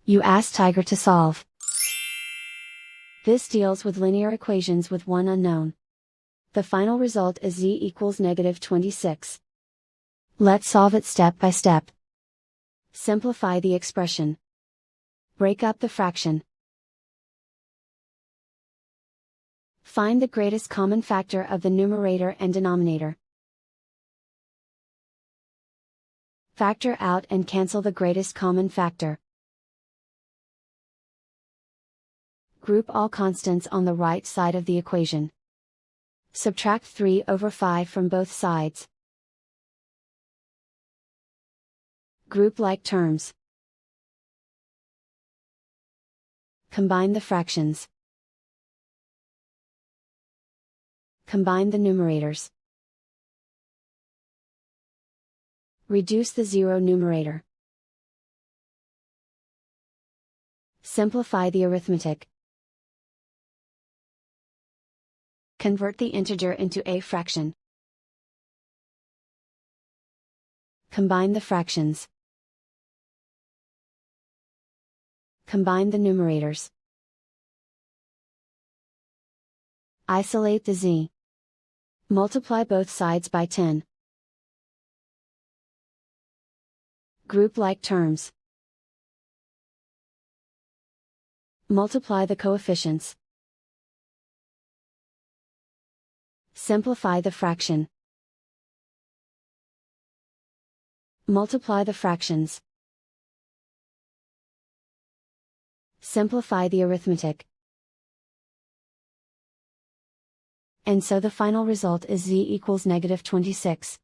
You ask Tiger to solve. This deals with linear equations with one unknown. The final result is z equals -26. Let's solve it step by step. Simplify the expression. Break up the fraction. Find the greatest common factor of the numerator and denominator. Factor out and cancel the greatest common factor. Group all constants on the right side of the equation. Subtract 3/5 from both sides. Group like terms. Combine the fractions. Combine the numerators. Reduce the zero numerator. Simplify the arithmetic. Convert the integer into a fraction. Combine the fractions. Combine the numerators. Isolate the z. Multiply both sides by 10. Group like terms. Multiply the coefficients. Simplify the fraction. Multiply the fractions. Simplify the arithmetic. And so the final result is z equals -26.